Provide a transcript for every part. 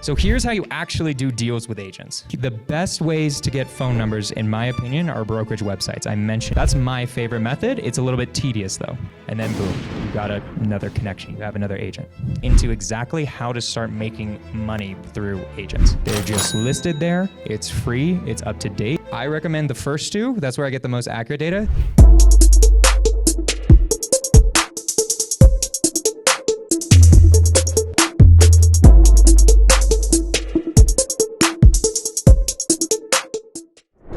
So here's how you actually do deals with agents. The best ways to get phone numbers, in my opinion, are brokerage websites. I mentioned that's my favorite method. It's a little bit tedious though. And then boom, you got another connection. You have another agent. Into exactly how to start making money through agents. They're just listed there. It's free. It's up to date. I recommend the first two. That's where I get the most accurate data.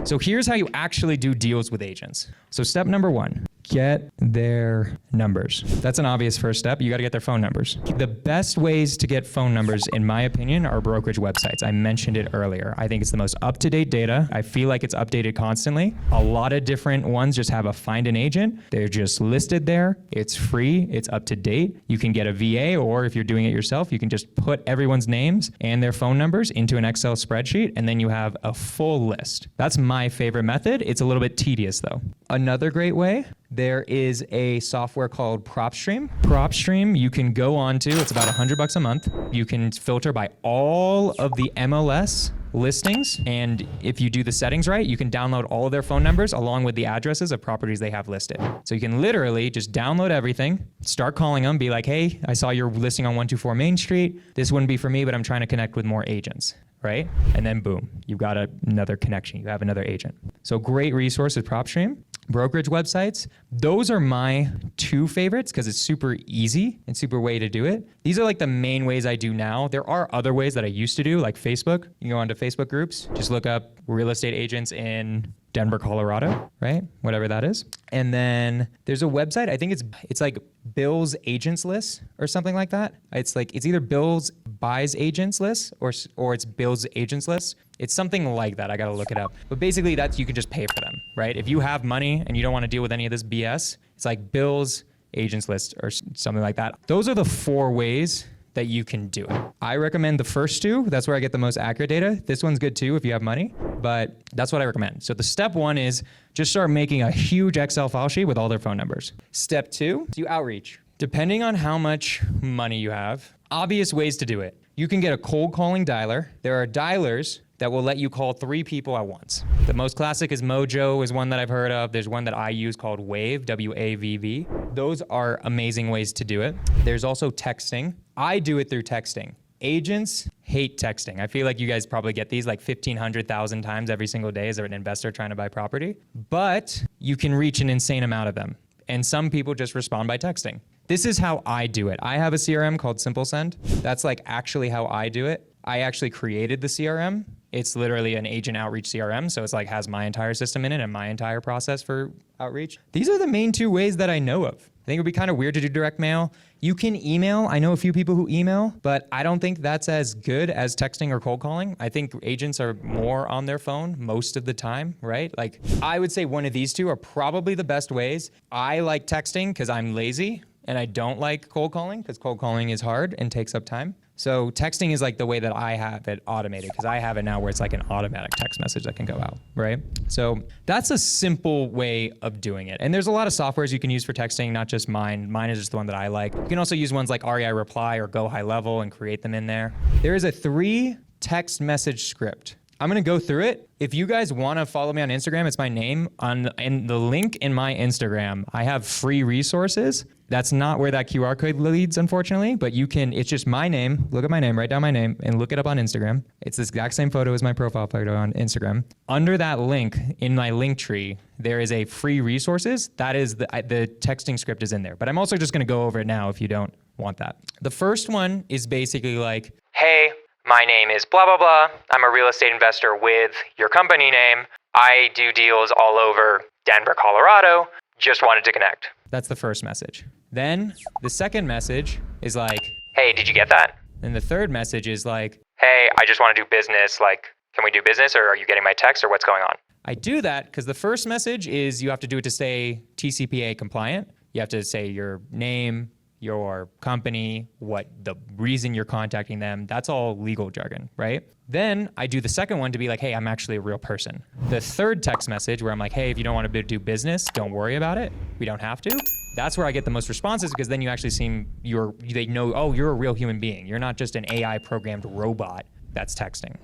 So here's how you actually do deals with agents. So step number one, get their numbers. That's an obvious first step. You got to get their phone numbers. The best ways to get phone numbers, in my opinion, are brokerage websites. I mentioned it earlier. I think it's the most up-to-date data. I feel like it's updated constantly. A lot of different ones just have a find an agent. They're just listed there. It's free. It's up to date. You can get a VA, or if you're doing it yourself, you can just put everyone's names and their phone numbers into an Excel spreadsheet, and then you have a full list. That's my favorite method. It's a little bit tedious though. Another great way, there is a software called PropStream. PropStream, you can go on to, it's about $100 a month. You can filter by all of the MLS listings. And if you do the settings right, you can download all of their phone numbers along with the addresses of properties they have listed. So you can literally just download everything, start calling them, be like, hey, I saw you're listing on 124 Main Street. This wouldn't be for me, but I'm trying to connect with more agents. Right? And then boom, you've got another connection. You have another agent. So great resource with PropStream. Brokerage websites, those are my two favorites because it's super easy and super way to do it. These are like the main ways I do now. There are other ways that I used to do, like Facebook. You can go onto Facebook groups, just look up real estate agents in Denver, Colorado, right? Whatever that is. And then there's a website, I think it's like Bill's Agents List or something like that. It's either Bill's Buys Agents List or it's Bill's Agents List. It's something like that. I got to look it up. But basically that's, you can just pay for them, right? If you have money and you don't want to deal with any of this BS, it's like Bill's Agents List or something like that. Those are the 4 ways that you can do it. I recommend the first two. That's where I get the most accurate data. This one's good too if you have money, but that's what I recommend. So the step one is just start making a huge Excel file sheet with all their phone numbers. Step 2, do outreach. Depending on how much money you have, obvious ways to do it. You can get a cold calling dialer. There are dialers that will let you call 3 people at once. The most classic is Mojo, is one that I've heard of. There's one that I use called Wavv, W-A-V-V. Those are amazing ways to do it. There's also texting. I do it through texting. Agents hate texting. I feel like you guys probably get these like 1,500,000 times every single day as an investor trying to buy property, but you can reach an insane amount of them. And some people just respond by texting. This is how I do it. I have a CRM called Simple Send. That's like actually how I do it. I actually created the CRM. It's literally an agent outreach CRM. So it's like has my entire system in it and my entire process for outreach. These are the main 2 ways that I know of. I think it would be kind of weird to do direct mail. You can email. I know a few people who email, but I don't think that's as good as texting or cold calling. I think agents are more on their phone most of the time, right? Like I would say one of these 2 are probably the best ways. I like texting because I'm lazy and I don't like cold calling because cold calling is hard and takes up time. So texting is like the way that I have it automated because I have it now where it's like an automatic text message that can go out, right? So that's a simple way of doing it. And there's a lot of softwares you can use for texting, not just mine. Mine is just the one that I like. You can also use ones like REI Reply or Go High Level and create them in there. There is a 3 text message script. I'm gonna go through it. If you guys wanna follow me on Instagram, it's my name. And the link in my Instagram, I have free resources. That's not where that QR code leads, unfortunately, but you can, it's just my name. Look at my name, write down my name, and look it up on Instagram. It's this exact same photo as my profile photo on Instagram. Under that link, in my link tree, there is a free resources. That is, the texting script is in there. But I'm also just gonna go over it now if you don't want that. The first one is basically like, hey, my name is blah, blah, blah. I'm a real estate investor with your company name. I do deals all over Denver, Colorado. Just wanted to connect. That's the first message. Then the second message is like, hey, did you get that? And the third message is like, hey, I just want to do business. Like, can we do business or are you getting my text or what's going on? I do that because the first message is you have to do it to stay TCPA compliant. You have to say your name, your company, what the reason you're contacting them. That's all legal jargon, right? Then I do the second one to be like, hey, I'm actually a real person. The third text message where I'm like, hey, if you don't want to do business, don't worry about it. We don't have to. That's where I get the most responses, because then you actually seem they know, oh, you're a real human being. You're not just an AI programmed robot that's texting.